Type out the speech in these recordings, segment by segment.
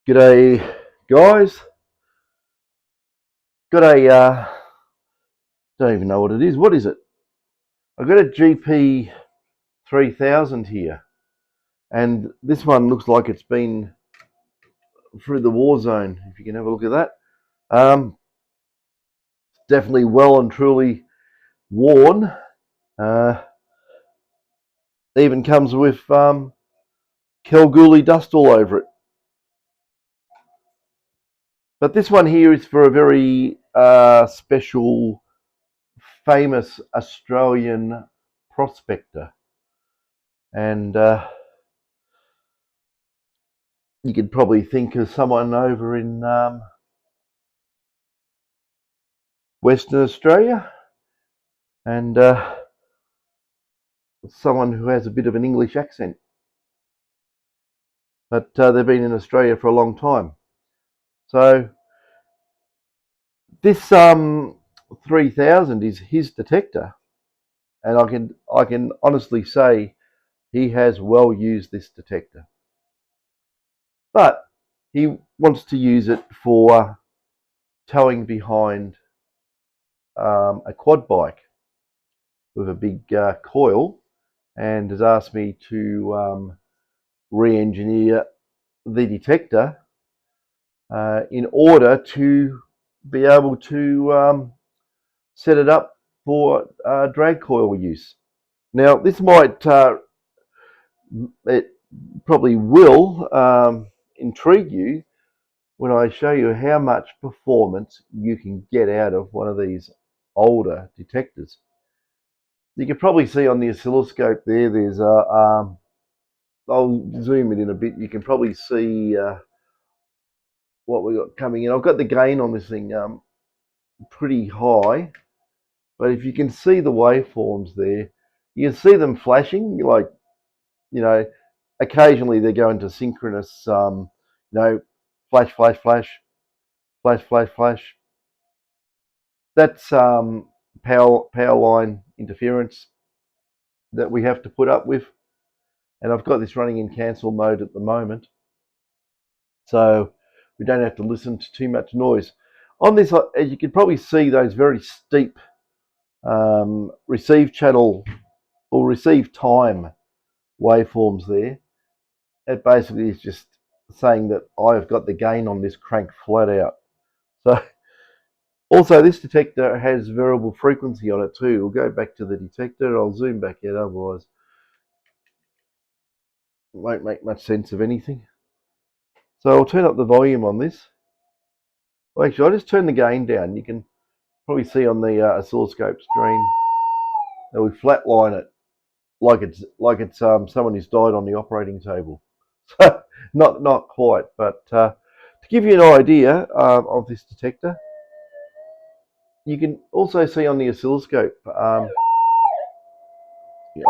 G'day guys, got a, don't even know what it is. What is it? I've got a GP 3000 here, and this one looks like it's been through the war zone, if you can have a look at that. Definitely well and truly worn. Even comes with Kalgoorlie dust all over it. But this one here is for a very special, famous Australian prospector. And you could probably think of someone over in Western Australia, and someone who has a bit of an English accent. But they've been in Australia for a long time. So this 3000 is his detector, and I can honestly say he has well used this detector. But he wants to use it for towing behind a quad bike with a big coil, and has asked me to re-engineer the detector in order to be able to set it up for drag coil use. Now, this might, it probably will intrigue you when I show you how much performance you can get out of one of these older detectors. You can probably see on the oscilloscope there's a, I'll zoom it in a bit, you can probably see what we got coming in. I've got the gain on this thing pretty high, but if you can see the waveforms there, you can see them flashing, like, you know, occasionally they go into synchronous, you know, flash, flash, flash, flash, flash, flash. That's power line interference that we have to put up with, and I've got this running in cancel mode at the moment, so we don't have to listen to too much noise. On this, as you can probably see, those very steep receive channel or receive time waveforms there. It basically is just saying that I've got the gain on this crank flat out. So also this detector has variable frequency on it too. We'll go back to the detector. I'll zoom back out, otherwise it won't make much sense of anything. So I'll turn up the volume on this. Well, actually, I'll just turn the gain down. You can probably see on the oscilloscope screen that we flatline it like it's someone who's died on the operating table. So not quite, but to give you an idea of this detector, you can also see on the oscilloscope. I'm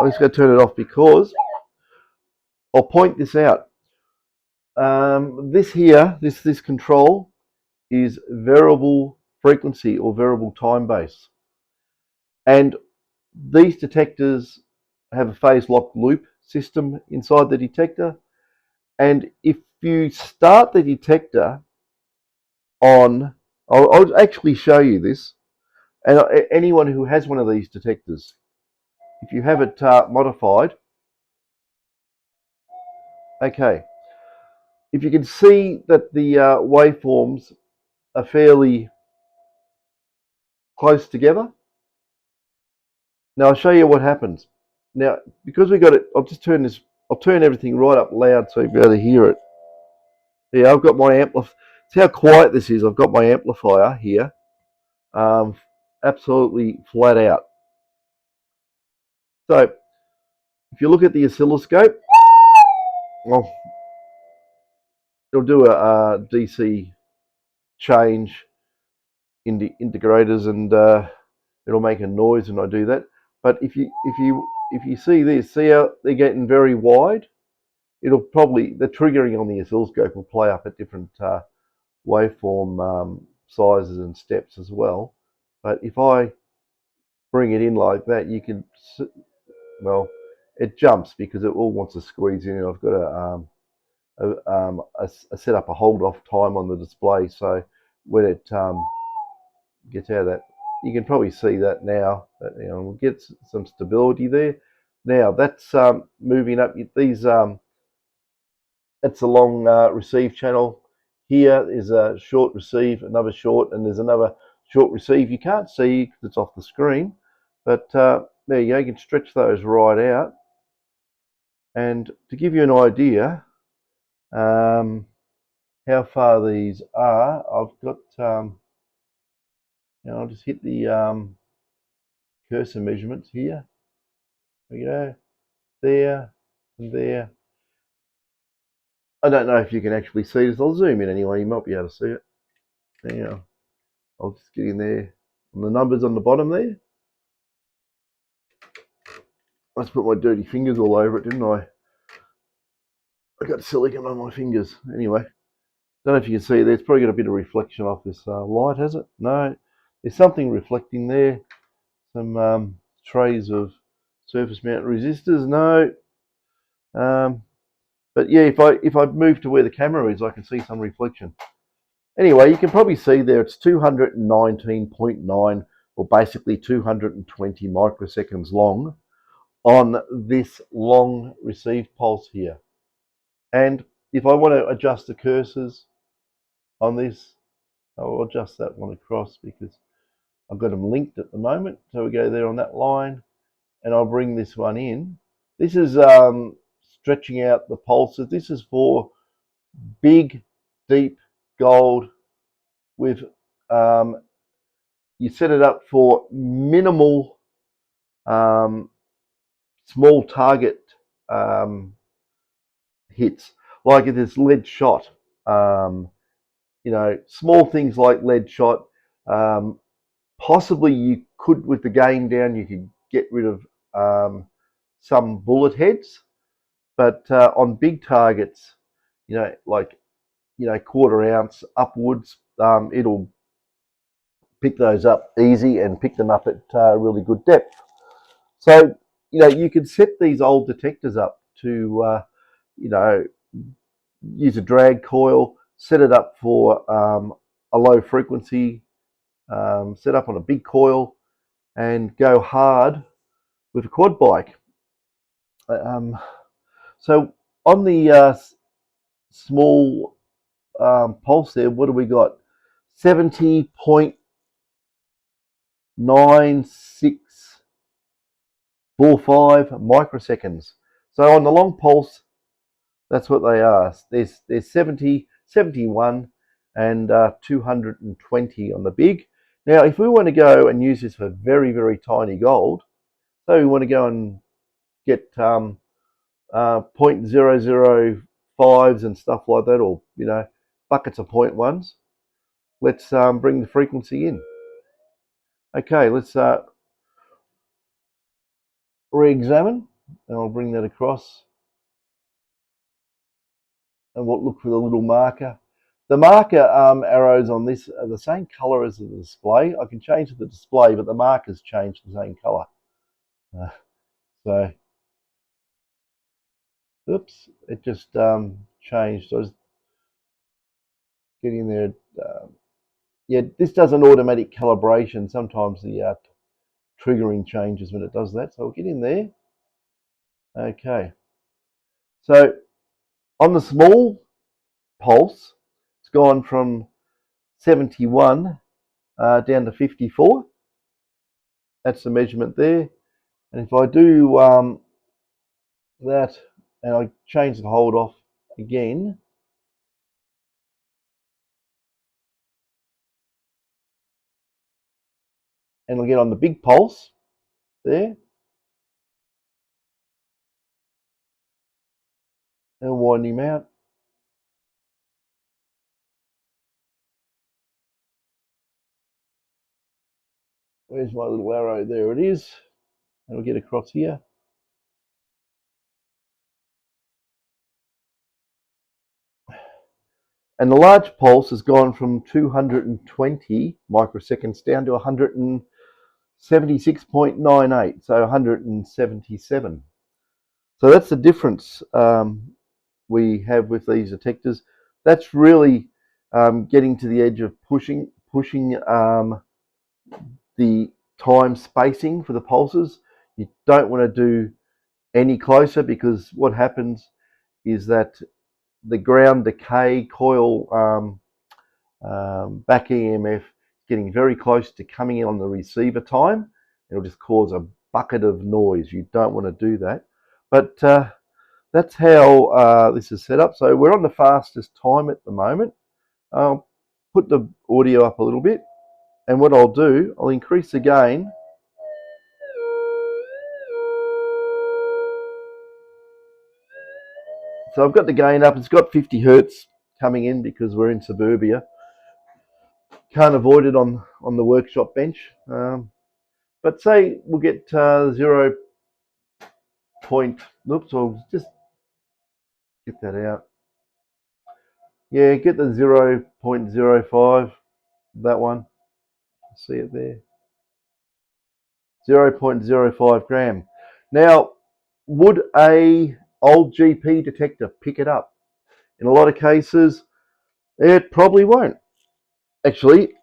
just going to turn it off because I'll point this out. This here, this control is variable frequency or variable time base, and these detectors have a phase lock loop system inside the detector, and if you start the detector on, I'll actually show you this, and anyone who has one of these detectors, if you have it modified, okay, if you can see that the waveforms are fairly close together. Now I'll show you what happens. Now, because we got it, I'll turn everything right up loud so you'll be able to hear it. Yeah, I've got my amplifier. See how quiet this is? I've got my amplifier here, absolutely flat out. So if you look at the oscilloscope, well, it'll do a DC change in the integrators, and it'll make a noise when I do that. But if you see this, see how they're getting very wide? It'll probably, the triggering on the oscilloscope will play up at different waveform sizes and steps as well. But if I bring it in like that, you can, well, it jumps because it all wants to squeeze in. I've got set up a hold off time on the display. So when it gets out of that, you can probably see that now. That, we'll get some stability there. Now that's moving up. These that's a long receive channel. Here is a short receive, another short, and there's another short receive. You can't see because it's off the screen, but there you go. You can stretch those right out. And to give you an idea how far these are, I've got, I'll just hit the cursor measurements here. There you go, there and there. I don't know if you can actually see this. I'll zoom in anyway. You might be able to see it. Now, I'll just get in there on the numbers on the bottom there. I just put my dirty fingers all over it, didn't I? I got silicone on my fingers. Anyway, don't know if you can see there. It's probably got a bit of reflection off this light, has it? No, there's something reflecting there. Some trays of surface mount resistors. No, but yeah, if I move to where the camera is, I can see some reflection. Anyway, you can probably see there it's 219.9, or basically 220 microseconds long on this long receive pulse here. And if I want to adjust the cursors on this, I'll adjust that one across because I've got them linked at the moment. So we go there on that line, and I'll bring this one in. This is stretching out the pulses. This is for big, deep gold with, you set it up for minimal, small target hits. Like if it's lead shot, small things like lead shot, possibly you could, with the gain down, you could get rid of some bullet heads, but on big targets, like quarter ounce upwards, it'll pick those up easy and pick them up at really good depth. So you can set these old detectors up to use a drag coil, set it up for a low frequency, set up on a big coil, and go hard with a quad bike. So on the small pulse there, what do we got? 70.9645 microseconds. So on the long pulse, that's what they are. There's 70, 71, and 220 on the big. Now, if we want to go and use this for very, very tiny gold, so we want to go and get 0.005s and stuff like that, or buckets of 0.1s. Let's bring the frequency in. Okay, let's re-examine, and I'll bring that across. And we'll look for the little marker. The marker arrows on this are the same color as the display. I can change the display, but the markers change the same color. So, oops, it just changed. So I was getting there. Yeah, this does an automatic calibration. Sometimes the triggering changes when it does that. So we'll get in there. Okay. So on the small pulse, it's gone from 71 down to 54. That's the measurement there. And if I do that and I change the hold off again, and I'll get on the big pulse there, and wind him out. Where's my little arrow? There it is. And we'll get across here. And the large pulse has gone from 220 microseconds down to 176.98, so 177. So that's the difference we have with these detectors. That's really getting to the edge of pushing the time spacing for the pulses. You don't want to do any closer, because what happens is that the ground decay coil back EMF getting very close to coming in on the receiver time. It'll just cause a bucket of noise. You don't want to do that. But that's how this is set up. So we're on the fastest time at the moment. I'll put the audio up a little bit, and what I'll do, I'll increase the gain. So I've got the gain up. It's got 50 hertz coming in because we're in suburbia. Can't avoid it on the workshop bench. But say we'll get 0. Oops, I'll just get that out. Yeah, get the 0.05, that one. See it there. 0.05 gram. Now, would a old GP detector pick it up? In a lot of cases, it probably won't. Actually,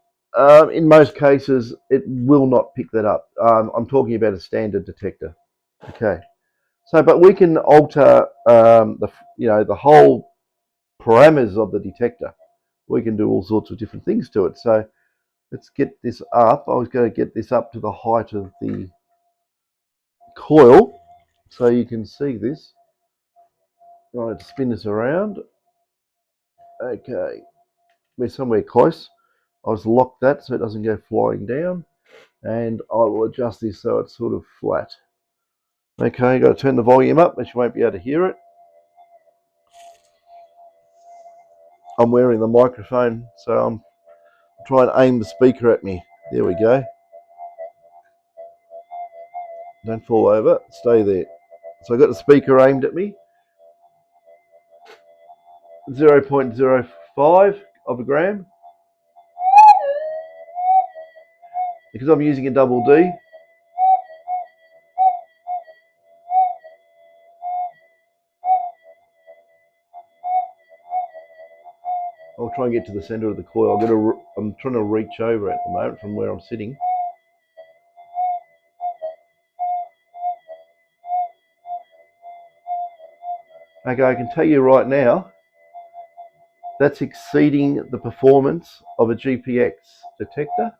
in most cases, it will not pick that up. I'm talking about a standard detector. Okay. So, but we can alter the whole parameters of the detector. We can do all sorts of different things to it. So let's get this up. I was going to get this up to the height of the coil so you can see this. All right, spin this around. Okay, we're somewhere close. I'll just lock that so it doesn't go flying down, and I will adjust this so it's sort of flat. Okay, got to turn the volume up, but you won't be able to hear it. I'm wearing the microphone, so I'm trying to aim the speaker at me. There we go. Don't fall over, stay there. So I got the speaker aimed at me. 0.05 of a gram. Because I'm using a double D, I'll try and get to the center of the coil. I'm trying to reach over at the moment from where I'm sitting. Okay, I can tell you right now, that's exceeding the performance of a GPX detector.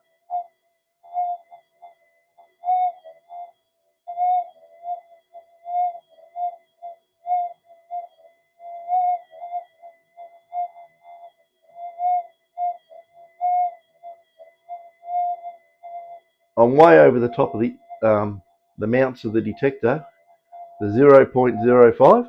I'm way over the top of the mounts of the detector, the 0.05.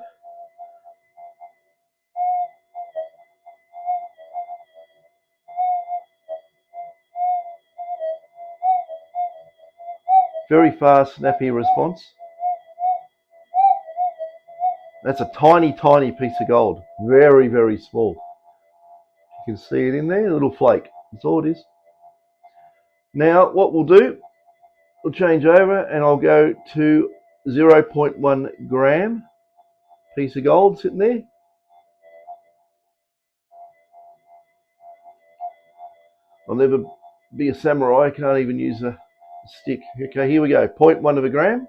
Very fast, snappy response. That's a tiny, tiny piece of gold. Very, very small. You can see it in there, a little flake. That's all it is. Now, what we'll do, we'll change over and I'll go to 0.1 gram piece of gold sitting there. I'll never be a samurai. I can't even use a stick. Okay, here we go. 0.1 of a gram.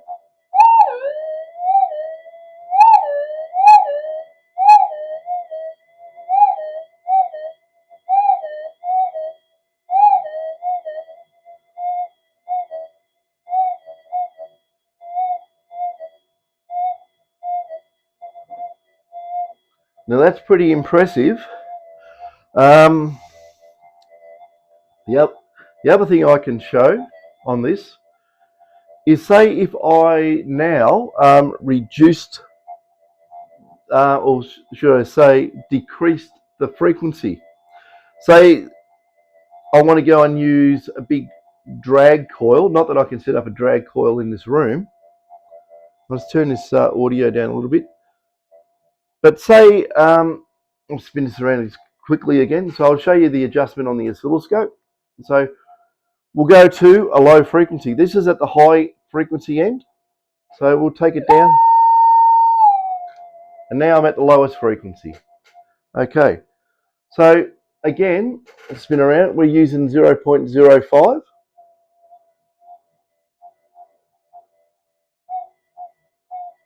Now that's pretty impressive. The other thing I can show on this is, say if I now reduced, or should I say decreased the frequency. Say I want to go and use a big drag coil, not that I can set up a drag coil in this room. Let's turn this audio down a little bit. But say, I'll spin this around quickly again. So I'll show you the adjustment on the oscilloscope. So we'll go to a low frequency. This is at the high frequency end. So we'll take it down. and now I'm at the lowest frequency. Okay, so again, spin around, we're using 0.05.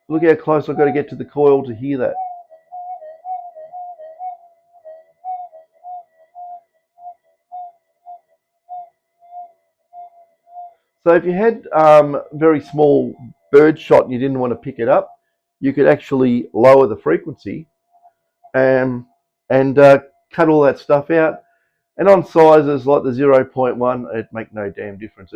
Look how close I've got to get to the coil to hear that. So if you had very small bird shot and you didn't want to pick it up, you could actually lower the frequency and cut all that stuff out. And on sizes like the 0.1, it make no damn difference.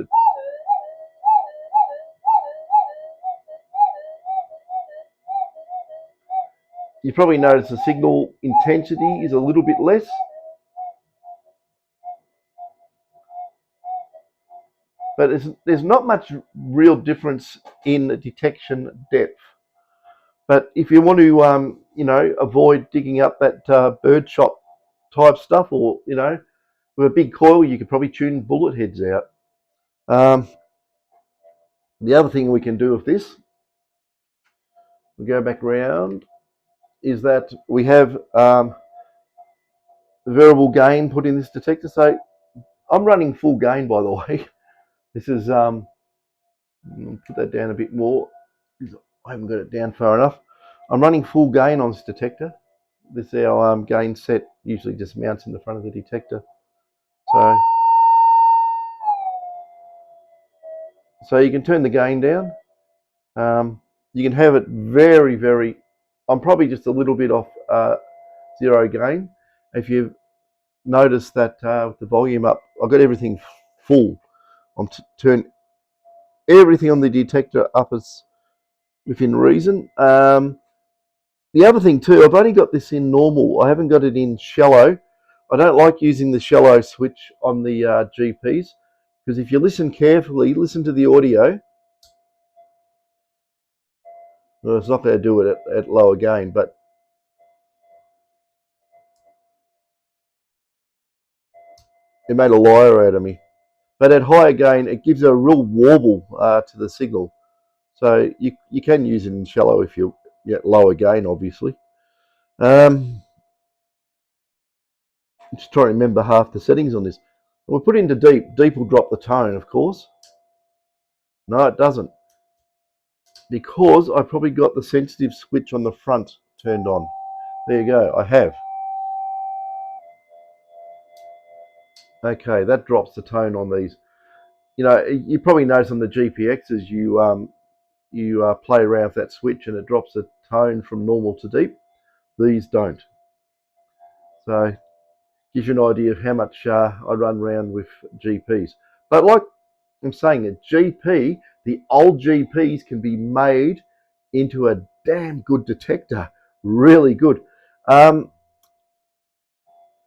You probably notice the signal intensity is a little bit less. But there's not much real difference in the detection depth. But if you want to, avoid digging up that bird shot type stuff, or with a big coil, you could probably tune bullet heads out. The other thing we can do with this, we go back round, is that we have variable gain put in this detector. So I'm running full gain, by the way. This is put that down a bit more. I haven't got it down far enough. I'm running full gain on this detector. This is our gain set, usually just mounts in the front of the detector. So you can turn the gain down. You can have it very, very, I'm probably just a little bit off zero gain. If you notice that with the volume up, I've got everything full. I'm turn everything on the detector up as within reason. The other thing too, I've only got this in normal. I haven't got it in shallow. I don't like using the shallow switch on the GPs, because if you listen carefully, listen to the audio. Well, it's not going to do it at lower gain, but it made a liar out of me. But at higher gain, it gives a real warble to the signal. So you can use it in shallow if you're at lower gain, obviously. Just try to remember half the settings on this. We'll put it into deep. Deep will drop the tone, of course. No, it doesn't, because I probably got the sensitive switch on the front turned on. There you go, I have. Okay, that drops the tone on these. You probably notice on the GPXs you play around with that switch and it drops the tone from normal to deep. These don't. So gives you an idea of how much I run around with GPs. But like I'm saying, a GP, the old GPs can be made into a damn good detector. Really good.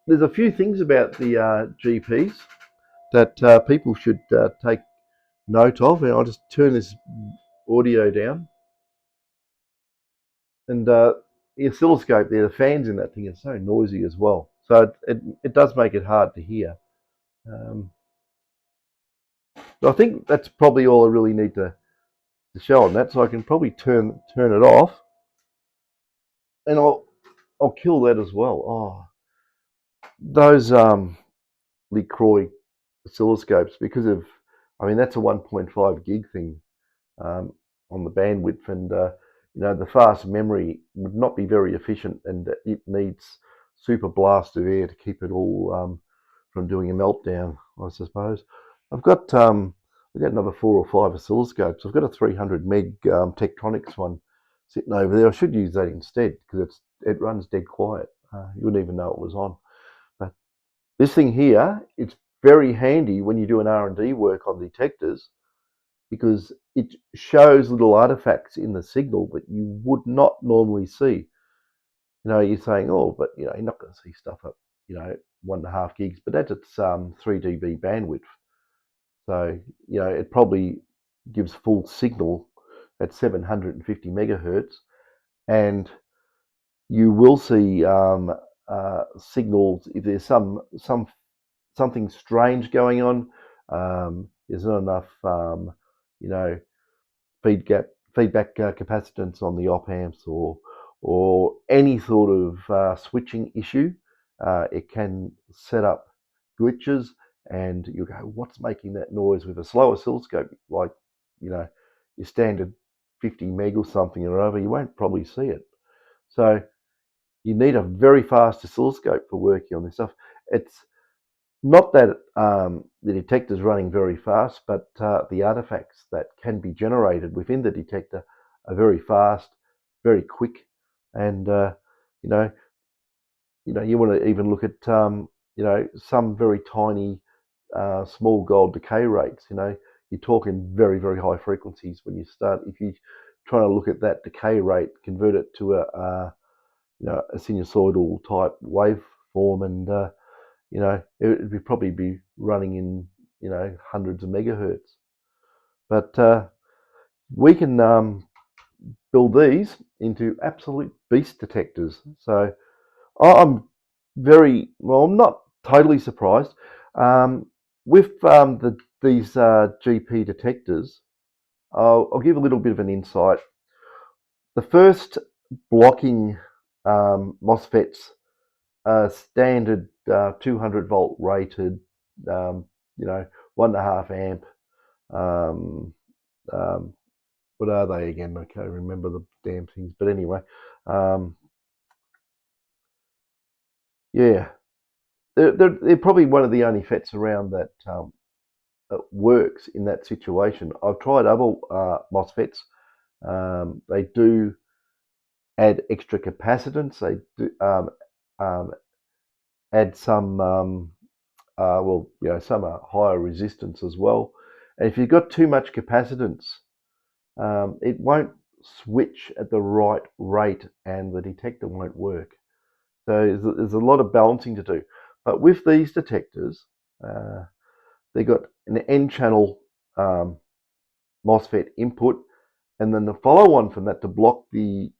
There's a few things about the GPs that people should take note of. And I'll just turn this audio down. And the oscilloscope there, the fans in that thing are so noisy as well. So it does make it hard to hear. I think that's probably all I really need to show on that. So I can probably turn it off, and I'll kill that as well. Oh, those LeCroy oscilloscopes, because of, I mean, that's a 1.5 gig thing on the bandwidth, and the fast memory would not be very efficient, and it needs super blast of air to keep it all from doing a meltdown, I suppose. I've got another 4 or 5 oscilloscopes. I've got a 300 meg Tektronix one sitting over there. I should use that instead, because it runs dead quiet. You wouldn't even know it was on. But this thing here, it's very handy when you do an R&D work on detectors, because it shows little artifacts in the signal that you would not normally see. You're saying, oh, but you're not going to see stuff at 1.5 gigs, but that's at 3 dB bandwidth. So it probably gives full signal at 750 megahertz, and you will see signals if there's something strange going on. There's not enough feedback capacitance on the op amps, or or any sort of switching issue, it can set up glitches, and you go, what's making that noise? With a slow oscilloscope, like, you know, your standard 50 meg or something or over, you won't probably see it. So you need a very fast oscilloscope for working on this stuff. It's not that the detector is running very fast, but the artifacts that can be generated within the detector are very fast, very quick, and you know, you want to even look at some very tiny small gold decay rates. You're talking very, very high frequencies when you start. If you try to look at that decay rate, convert it to a sinusoidal type waveform, and it would probably be running in hundreds of megahertz. But we can build these into absolute beast detectors. So I'm I'm not totally surprised. With these GP detectors, I'll give a little bit of an insight. The first blocking MOSFETs are standard 200 volt rated, 1.5 amp. Um, um, what are they again? I can't remember the damn things. But anyway, yeah, they're probably one of the only FETs around that works in that situation. I've tried other MOSFETs. They do add extra capacitance. They do add some, some are higher resistance as well. And if you've got too much capacitance, it won't switch at the right rate, and the detector won't work. So there's a lot of balancing to do. But with these detectors, they've got an N-channel MOSFET input, and then the follow-on from that to block the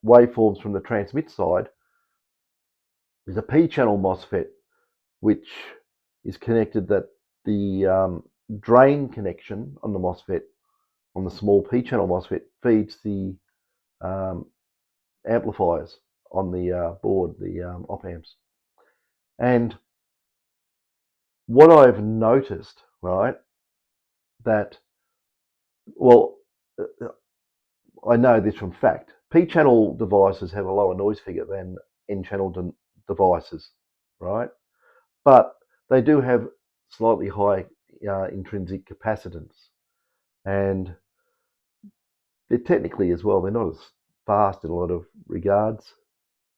waveforms from the transmit side is a P-channel MOSFET, which is connected that the drain connection on the MOSFET, on the small P-channel MOSFET, feeds the amplifiers on the board, the op amps. And what I've noticed, right, that, well, I know this from fact, P-channel devices have a lower noise figure than N-channel devices, right? But they do have slightly high intrinsic capacitance, and they're technically as well, they're not as fast in a lot of regards,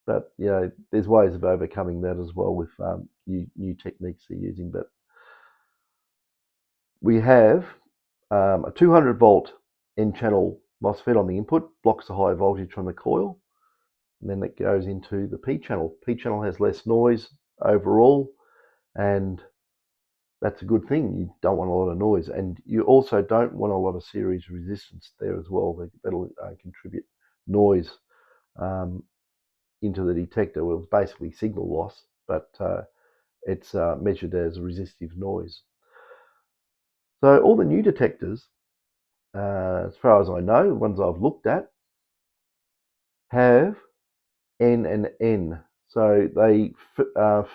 but there's ways of overcoming that as well with new techniques they're using. But we have a 200 volt N-channel MOSFET on the input, blocks the high voltage from the coil, and then it goes into the P-channel. P-channel has less noise overall, and that's a good thing. You don't want a lot of noise, and you also don't want a lot of series resistance there as well. That'll contribute noise into the detector. Well, it's basically signal loss, but it's measured as resistive noise. So all the new detectors, as far as I know, the ones I've looked at, have N and N. So they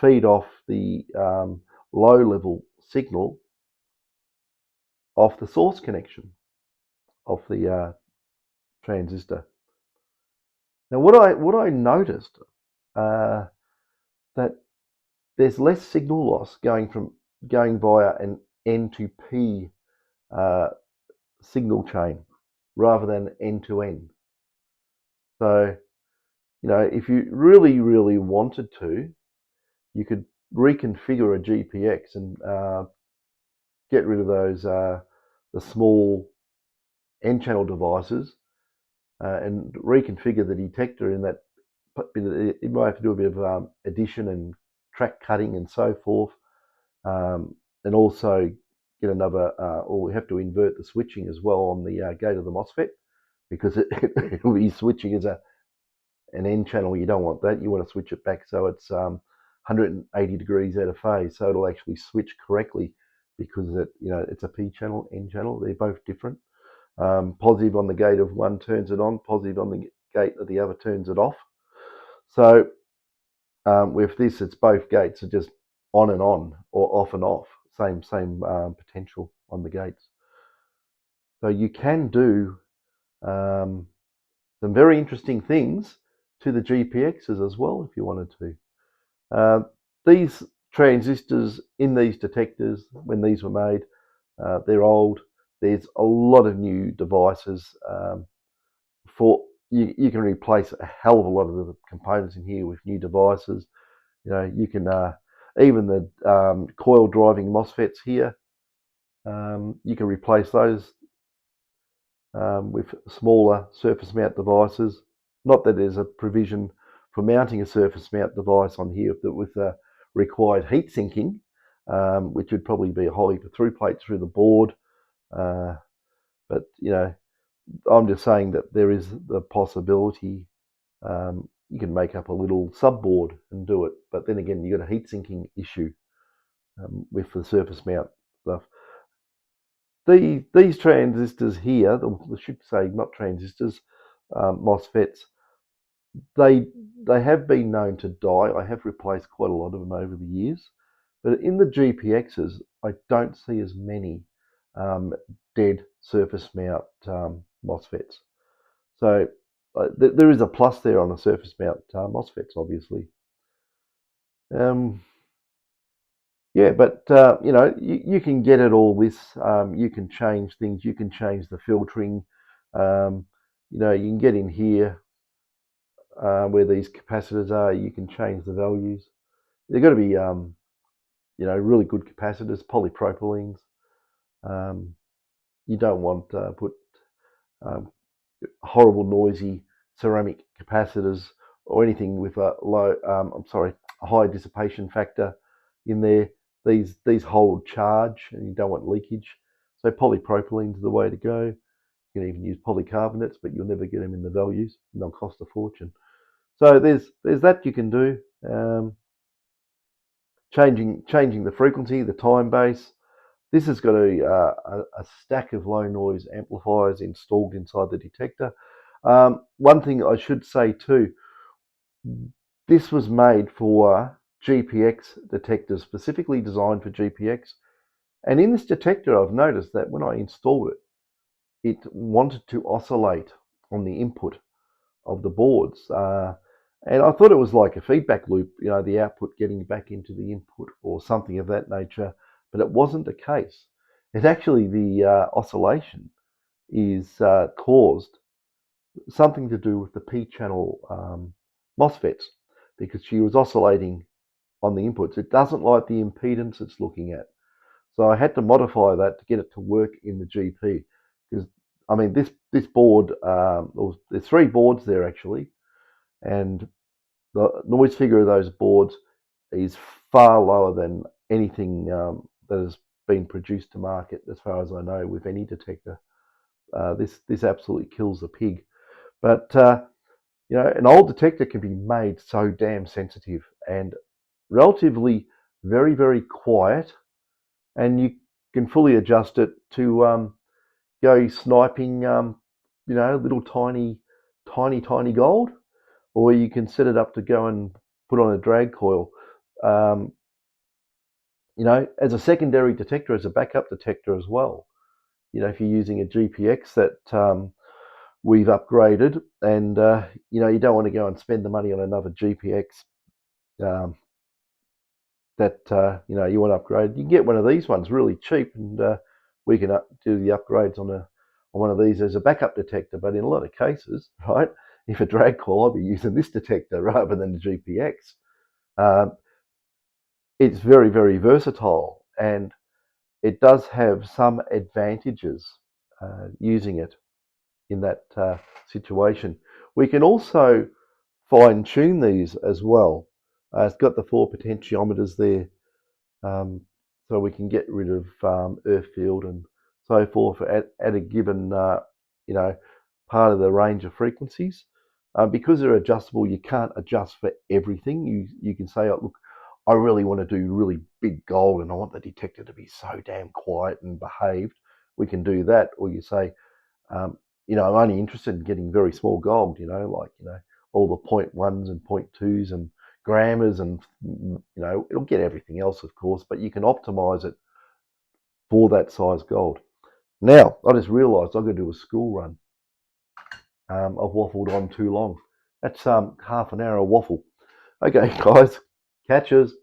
feed off the low-level signal off the source connection of the transistor. Now, what I noticed that there's less signal loss going via an N to P signal chain rather than N to N. So, if you really, really wanted to, you could reconfigure a GPX and get rid of those the small N-channel devices and reconfigure the detector in that. You might have to do a bit of addition and track cutting and so forth, and also get another, or we have to invert the switching as well on the gate of the MOSFET, because it will be switching as an N channel. You don't want that. You want to switch it back so it's 180 degrees out of phase, so it'll actually switch correctly, because it's a P channel, N channel. They're both different. Positive on the gate of one turns it on, positive on the gate or the other turns it off. So with this, it's both gates are just on and on, or off and off. Same potential on the gates. So you can do some very interesting things to the GPXs as well if you wanted to. These transistors in these detectors, when these were made, they're old. There's a lot of new devices for you can replace a hell of a lot of the components in here with new devices. You know, you can even the coil driving MOSFETs here, you can replace those with smaller surface mount devices. Not that there's a provision for mounting a surface mount device on here with required heat sinking, which would probably be a whole heap of through plates through the board. But you know, I'm just saying that there is the possibility you can make up a little subboard and do it. But then again, you've got a heat sinking issue with the surface mount stuff. These transistors here, I should say not transistors, MOSFETs, they have been known to die. I have replaced quite a lot of them over the years. But in the GPXs, I don't see as many dead surface mount MOSFETs. So there is a plus there on the surface mount MOSFETs, obviously. Yeah, but you know, you can get at all this. You can change things. You can change the filtering. You know, you can get in here where these capacitors are. You can change the values. They've got to be, you know, really good capacitors, polypropylenes. You don't want to put horrible, noisy ceramic capacitors or anything with a low, a high dissipation factor in there. These hold charge, and you don't want leakage. So polypropylene is the way to go. You can even use polycarbonates, but you'll never get them in the values, and they'll cost a fortune. So there's that you can do. Changing the frequency, the time base. This has got a stack of low noise amplifiers installed inside the detector. One thing I should say too, this was made for GPX detectors, specifically designed for GPX. And in this detector, I've noticed that when I installed it, it wanted to oscillate on the input of the boards. And I thought it was like a feedback loop, you know, the output getting back into the input or something of that nature, but it wasn't the case. It's actually the oscillation is caused something to do with the P-channel MOSFETs, because she was oscillating on the inputs. It doesn't like the impedance it's looking at. So I had to modify that to get it to work in the GP. Because, I mean, this board, there's 3 boards there actually, and the noise figure of those boards is far lower than anything that has been produced to market, as far as I know, with any detector. This absolutely kills the pig. But you know, an old detector can be made so damn sensitive and relatively very quiet, and you can fully adjust it to go sniping, you know, little tiny gold, or you can set it up to go and put on a drag coil. You know, as a secondary detector, as a backup detector as well. You know, if you're using a GPX that we've upgraded, and you know, you don't want to go and spend the money on another GPX that you know, you want to upgrade, you can get one of these ones really cheap, and we can do the upgrades on one of these as a backup detector. But in a lot of cases, right, if a drag coil, I'll be using this detector rather than the GPX. It's very versatile, and it does have some advantages using it in that situation. We can also fine tune these as well. It's got the 4 potentiometers there, so we can get rid of earth field and so forth at a given you know, part of the range of frequencies. Because they're adjustable, you can't adjust for everything. You can say, oh, look, I really want to do really big gold and I want the detector to be so damn quiet and behaved. We can do that. Or you say, you know, I'm only interested in getting very small gold, you know, like, you know, all the 0.1s and 0.2s and grammars, and, you know, it'll get everything else, of course, but you can optimize it for that size gold. Now, I just realized I've got to do a school run. I've waffled on too long. That's half an hour of waffle. Okay, guys, catches.